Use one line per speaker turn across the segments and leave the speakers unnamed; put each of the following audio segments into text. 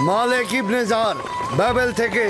মালিক ইবনে jar bubble থেকে।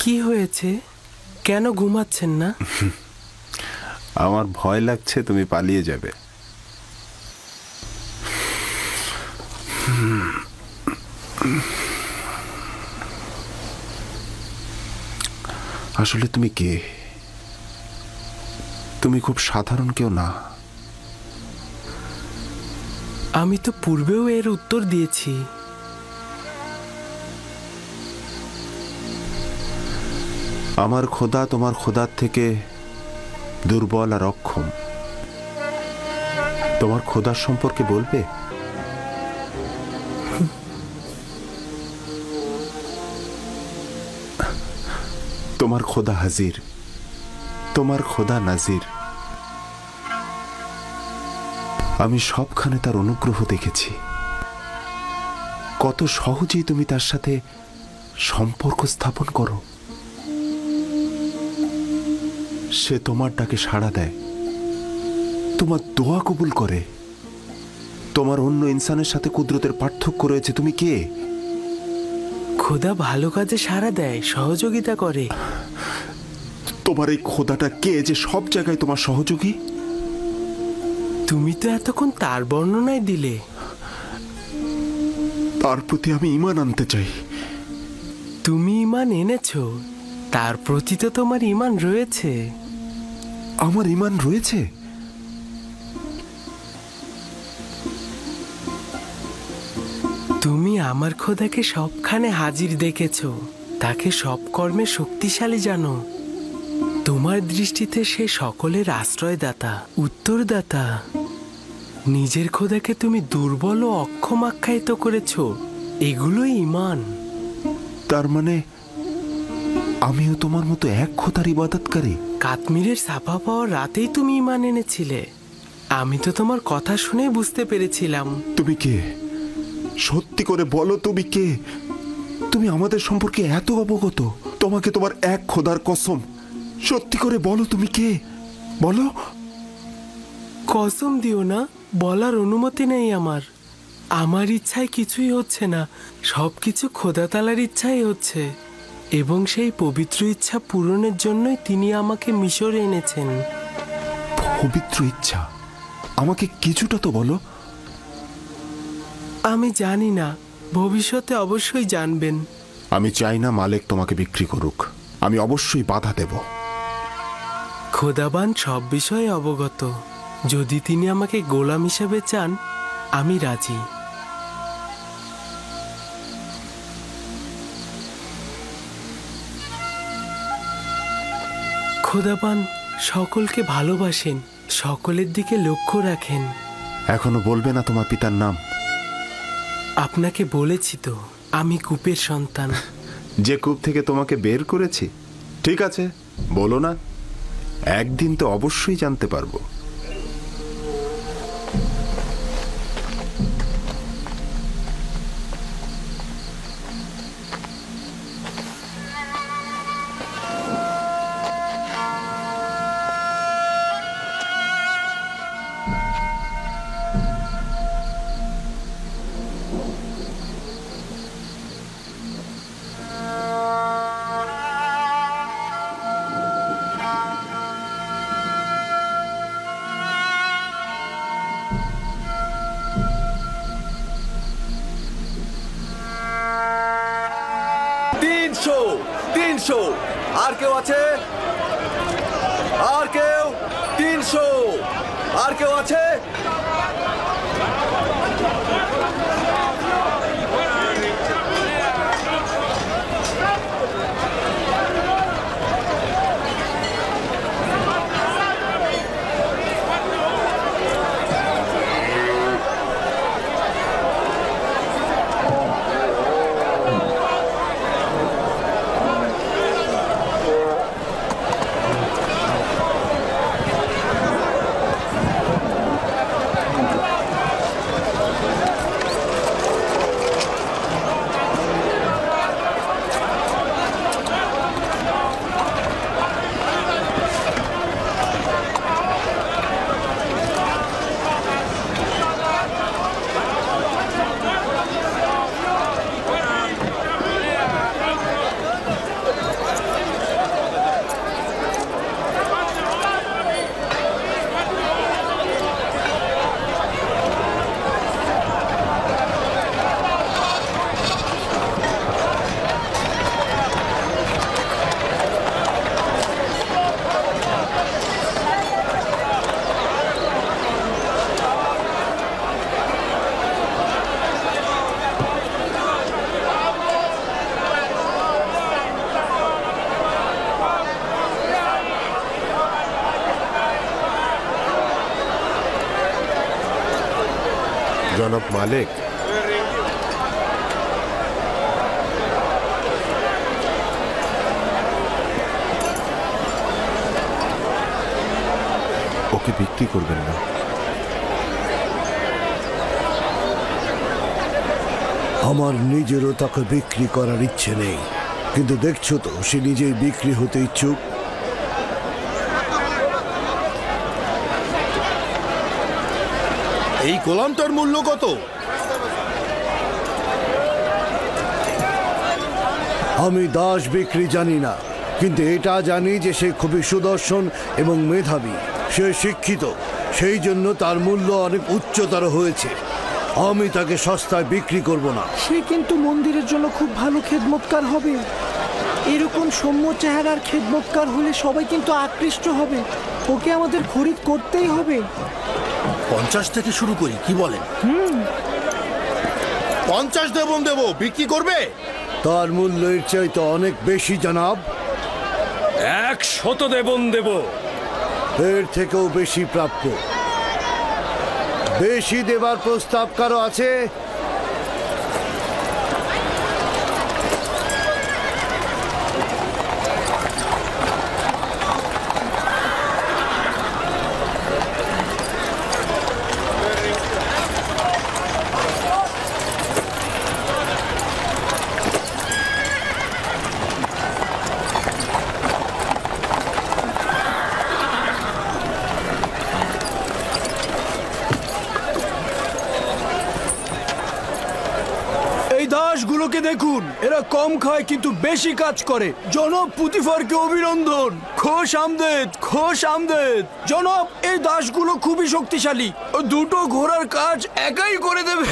কি হয়েছে? কেন ঘুমাচ্ছেন না?
আমার ভয় লাগছে তুমি পালিয়ে যাবে। আসলে তুমি কে? তুমি খুব সাধারণ কেউ না।
আমি তো পূর্বেও এর উত্তর দিয়েছি।
আমার খোদা তোমার খোদার থেকে দুর্বল আর অক্ষম। তোমার খোদার সম্পর্কে বলবে? তোমার খোদা হাজির, তোমার খোদা নাজির। আমি সবখানে তার অনুগ্রহ দেখেছি। কত সহজেই তুমি তার সাথে সম্পর্ক স্থাপন করো। সে তোমার ডাকে সাড়া দেয়, তোমার দোয়া কবুল করে। তোমার অন্য ইনসানের সাথে কুদরতের পার্থক্য রয়েছে। তুমি কে?
খোদা ভালো কাজে সাড়া দেয়, সহযোগিতা করে।
তোমার এই খোদাটা কে যে সব জায়গায় তোমার সহযোগী?
তুমি তো এতক্ষণ তার বর্ণনায় দিলে।
তার প্রতি আমি ঈমান আনতে চাই।
তুমি ঈমান এনেছো, তার প্রতি তো তোমার ঈমান রয়েছে।
আমার ঈমান রয়েছে?
তুমি আমার খোদাকে সবখানে হাজির দেখেছো, তাকে সব কর্মে শক্তিশালী জানো। তোমার দৃষ্টিতে সে সকলের আশ্রয়দাতা, উত্তরদাতা। নিজের খোদাকে তুমি দুর্বল ও অক্ষম আখ্যায়িত করেছো। এগুলোই ঈমান।
তার মানে আমিও তোমার মতো এক খোদার ইবাদতকারী?
কাশ্মীরের ছাপা পাওয়ার রাতেই তুমি ঈমান এনেছিলে। আমি তো তোমার কথা শুনে বুঝতে পেরেছিলাম।
তুমি কে? সত্যি করে বলো, তুমি কে? তুমি আমাদের সম্পর্কে এত অবগত। তোমাকে তোমার এক খোদার কসম, সত্যি করে বলো তুমি কে? বলো।
কসম দিও না, বলার অনুমতি নেই আমার। আমার ইচ্ছায় কিছুই হচ্ছে না, সবকিছু খোদা তাআলার ইচ্ছাই হচ্ছে। এবং সেই পবিত্র ইচ্ছা পূরণের জন্যই তিনি আমাকে মিশরে এনেছেন।
পবিত্র ইচ্ছা? আমাকে কিছুটা তো বলো।
আমি জানি না, ভবিষ্যতে অবশ্যই জানবেন।
আমি চাই না মালিক তোমাকে বিক্রি করুক। আমি অবশ্যই বাধা দেব।
খোদাবান সব বিষয়ে অবগত। যদি তিনি আমাকে গোলাম হিসেবে চান, আমি রাজি। খোদাবান সকলকে ভালোবাসেন, সকলের দিকে লক্ষ্য রাখেন।
এখনো বলবে না তোমার পিতার নাম?
আপনাকে বলেছি তো, আমি কূপের সন্তান।
যে কূপ থেকে তোমাকে বের করেছি? ঠিক আছে, বলো না। একদিন তো অবশ্যই জানতে পারবো।
আর কেউ আছে? আর কেউ? 300। আর কেউ আছে?
জনাব মালিক, ওকে বিক্রি করবেন না।
আমার নিজেরও তাকে বিক্রি করার ইচ্ছে নেই, কিন্তু দেখছো তো সে নিজেই বিক্রি হতে ইচ্ছুক।
এই গোলামটার মূল্য কত?
আমি দাস বিক্রি জানি না, কিন্তু এটা জানি যে সে খুবই সুদর্শন এবং মেধাবী। সে শিক্ষিত, সেই জন্য তার মূল্য অনেক উচ্চতর হয়েছে। আমি তাকে সস্তায় বিক্রি করব না।
সে কিন্তু মন্দিরের জন্য খুব ভালো খেদমতকার হবে। এরকম সৌম্য চেহারার খেদমতকার হলে সবাই কিন্তু আকৃষ্ট হবে। ওকে আমাদের খরিদ করতেই হবে।
50 থেকে শুরু করি, কি বলেন? 50 দেব, বিক্রি করবে?
তার মূল্য এর চাইতে অনেক বেশি জনাব।
100 দেবন দেব।
এর থেকেও বেশি প্রাপ্য। বেশি দেবার প্রস্তাব কারো আছে?
এই দাসগুলোকে দেখুন, এরা কম খায় কিন্তু বেশি কাজ করে। জনাব পুতিফারকে অভিনন্দন। খোশ আমদেদ, খোশ আমদেদ। জনাব, এই দাসগুলো খুবই শক্তিশালী। দুটো ঘোড়ার কাজ একাই করে দেবে।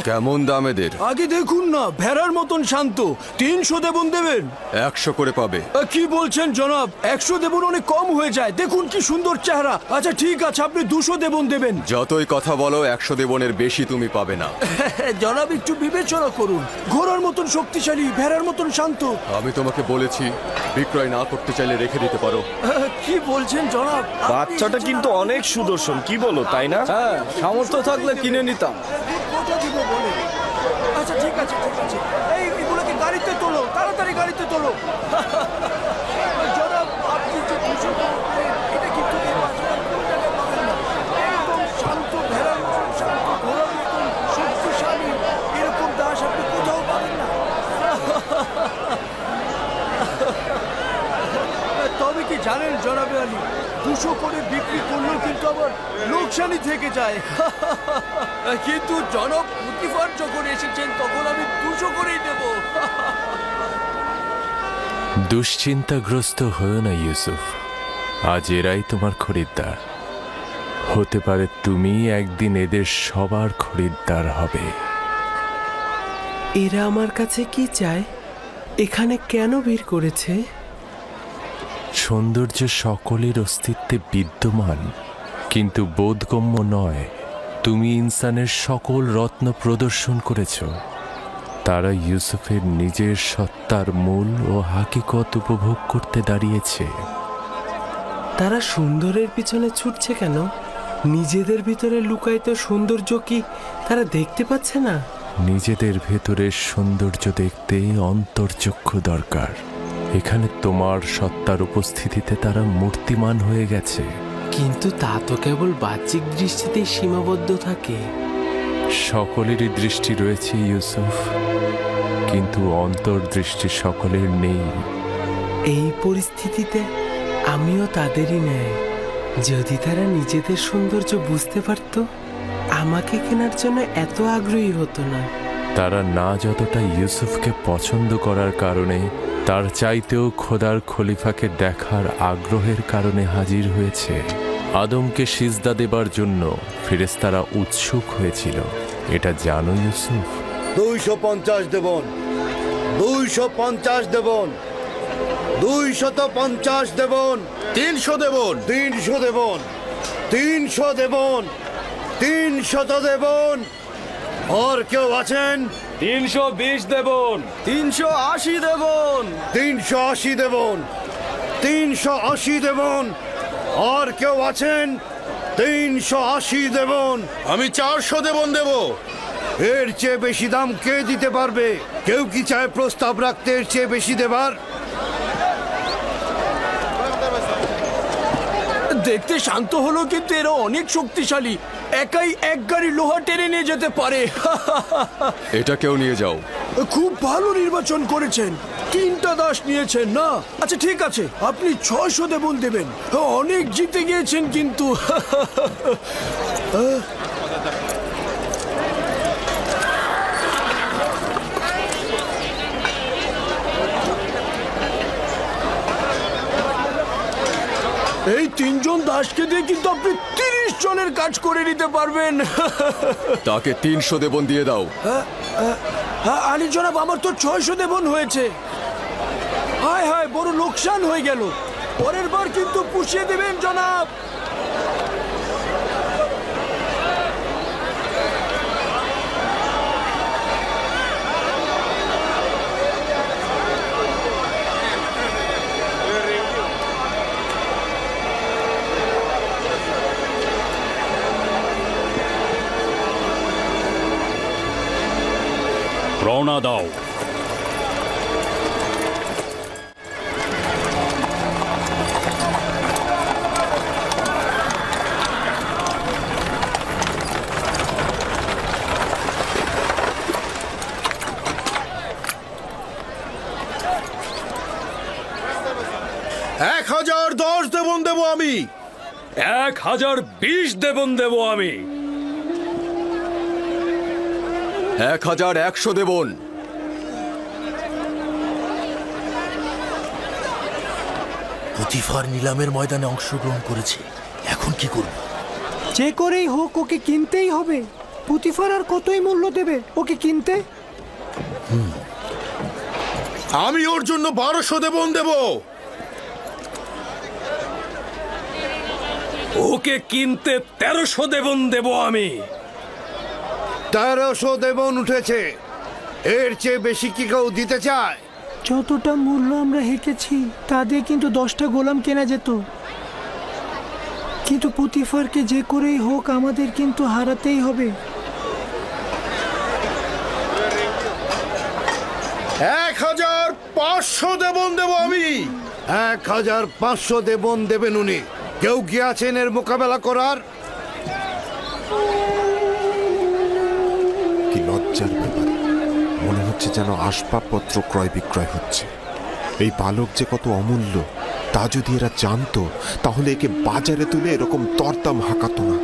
কেমন দাম এদের?
আগে দেখুন না, ভেড়ার মতন শান্ত। 300 দেবন দেবেন?
100 করে পাবে।
কি বলছেন জনাব? 100 দেবন অনেক কম হয়ে যায়। দেখুন কি সুন্দর চেহারা। আচ্ছা ঠিক আছে, আপনি 200 দেবন দেবেন।
যতই কথা বলো, 100 দেবনের বেশি তুমি পাবে না।
জনাব একটু বিবেচনা করুন। ঘোড়ার মতন শক্তিশালী, ভেড়ার মতন শান্ত।
আমি তোমাকে বলেছি, বিক্রয় না করতে চাইলে রেখে দিতে পারো।
কি বলছেন জনাব?
বাচ্চাটা কিন্তু অনেক সুদর্শন, কি বলো, তাই না?
হ্যাঁ, সামর্থ্য থাকলে কিনে নিতাম। কত দিব বলে? আচ্ছা ঠিক আছে, ঠিক আছে। এগুলোকে গাড়িতে তোলো, তাড়াতাড়ি গাড়িতে তোলো। জনাব, আপনি যে 200 করবেন, এটা কিন্তু এই বাজারে কোনো জায়গায় পাবেন না। একদম শান্ত, ভেড়ার মতন শান্ত, ঘোড়ার মতন শক্তিশালী, এরকম দাস আপনি কোথাও পাবেন না। তবে কি জানেন জনাবে আলী, 200 করে বিক্রি করলেও কিন্তু আবার লোকসানি থেকে যায়। কিন্তু জনাব পুতিফার যখন এসেছেন, তখন আমি 200 করেই দেব।
দুশ্চিন্তাগ্রস্ত হয়েও না ইউসুফ, আজ এরাই তোমার খরিদ্দার। হতে পারে তুমি একদিন এদের সবার খরিদ্দার হবে।
এরা আমার কাছে কি চায়? এখানে কেন ভিড় করেছে?
সৌন্দর্য সকলের অস্তিত্বে বিদ্যমান, কিন্তু বোধগম্য নয়। তুমি ইনসানের সকল রত্ন প্রদর্শন করেছ। তারা ইউসুফের নিজের সত্তার মূল ও হাকিকত উপভোগ করতে দাঁড়িয়েছে।
তারা সুন্দরের পিছনে ছুটছে কেন? নিজেদের ভিতরে লুকায়িত সৌন্দর্য কি তারা দেখতে পাচ্ছে না?
নিজেদের ভেতরের সৌন্দর্য দেখতে অন্তর্চক্ষু দরকার। এখানে তোমার সত্তার উপস্থিতিতে তারা মূর্তিমান হয়ে গেছে।
কিন্তু তা তো কেবল বাহ্যিক দৃষ্টিতেই সীমাবদ্ধ থাকে।
সকলেরই দৃষ্টি রয়েছে ইউসুফ, কিন্তু অন্তর্দৃষ্টি সকলের নেই।
এই পরিস্থিতিতে আমিও তাদেরই ন্যায়। যদি তারা নিজেদের সৌন্দর্য বুঝতে পারত, আমাকে কেনার জন্য এত আগ্রহী হতো না।
তারা না যতটা ইউসুফকে পছন্দ করার কারণে, তার চাইতেও খোদার খলিফাকে দেখার আগ্রহের কারণে হাজির হয়েছে। আদমকে সিজদা দেবার জন্য ফেরেশতারা উৎসুক হয়েছিল। এটা জানো ইউসুফ?
250 দেবন, 250 দেবন, 250 দেবন,
300 দেবন,
300 দেবন, 300 দেবন, 300 দেবন। আর কেউ আছেন?
320 দেবন।
380 দেবন।
380 দেবন, 380 দেবন। আর কেউ আছেন? 380 দেবন।
আমি 400 দেবন দেব।
এর চেয়ে বেশি দাম কে দিতে পারবে? কেউ কি চায় প্রস্তাব রাখতে এর চেয়ে বেশি দেবার?
দেখতে শান্ত হলো, কিন্তু এরা অনেক শক্তিশালী। একাই এক গাড়ি লোহা টেনে নিয়ে যেতে পারে।
এটা কেউ নিয়ে যাও।
খুব ভালো নির্বাচন করেছেন, 3টা দাস নিয়েছেন না? আচ্ছা ঠিক আছে, আপনি 600 দেবন দেবেন। অনেক জিতে গিয়েছেন কিন্তু। এই 3 জন দাসকে দিয়ে কিন্তু আপনি 30 জনের কাজ করে নিতে পারবেন।
তাকে 300 দেবন দিয়ে দাও।
হ্যাঁ আলী জনাব, আমার তো 600 দেবন হয়েছে। হায় হায়, বড় লোকসান হয়ে গেল। পরের বার কিন্তু পুষিয়ে দেবেন জনাব।
রওনা দাও।
1010 দেবন দেব আমি।
1020 দেবন দেব আমি।
1100 দেবন।
পুতিফার নিলামের ময়দানে অংশগ্রহণ করেছে, এখন কি করব?
যে করেই হোক ওকে কিনতেই হবে। পুতিফার আর কতই মূল্য দেবে ওকে কিনতে?
আমি ওর জন্য 1200 দেবন দেব।
ওকে কিনতে 1300 দেবন দেব আমি।
1300 দেবন উঠেছে। এর চেয়ে বেশি কি কেউ দিতে চায়?
যতটা মূল্য আমরা হেঁকেছি তা দিয়ে কিন্তু 10টা গোলাম কেনা যেত। কিন্তু পুতিফারকে যে করেই হোক আমাদের কিন্তু হারাতেই হবে।
1500 দেবন দেব আমি।
1500 দেবন দেবেন উনি। কেউ কি আছেন এর মোকাবেলা করার?
কি লজ্জার ব্যাপার, মনে হচ্ছে যেন আসবাবপত্র ক্রয় বিক্রয় হচ্ছে। এই বালক যে কত অমূল্য তা যদি এরা জানতো তাহলে একে বাজারে তুলে এরকম দরদাম হাঁকাতো না।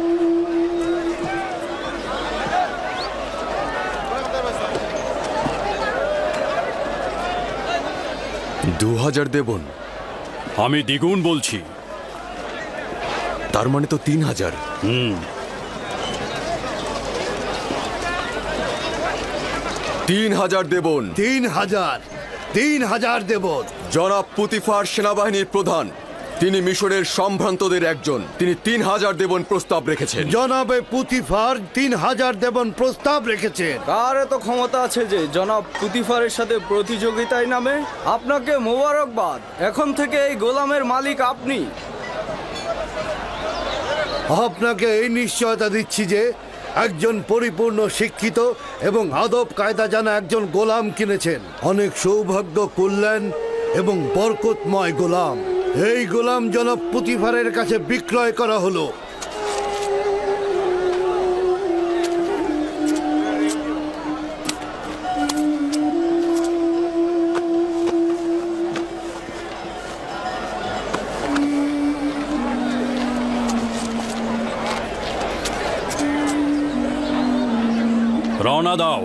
$2000 দেবন।
আমি দ্বিগুণ বলছি।
তার মানে তো 3000। 3000 দেবন।
3000 দেবন।
জনাব পুতিফার সেনাবাহিনীর প্রধান, তিনি মিশরের সম্ভ্রান্তদের একজন। তিনি 3000 দেবন প্রস্তাব রেখেছেন।
জনাবে পুতিফার 3000 দেবন প্রস্তাব রেখেছেন।
কার এত ক্ষমতা আছে যে জনাব পুতিফারের সাথে প্রতিযোগিতায় নামে? আপনাকে মোবারকবাদ, এখন থেকে এই গোলামের মালিক আপনি।
আপনাকে এই নিশ্চয়তা দিচ্ছি যে একজন পরিপূর্ণ শিক্ষিত এবং আদব কায়দা জানা একজন গোলাম কিনেছেন। অনেক সৌভাগ্য, কল্যাণ এবং বরকতময় গোলাম। এই গোলাম জনাব পুতিফারের কাছে বিক্রয় করা হলো।
রওনা দাও।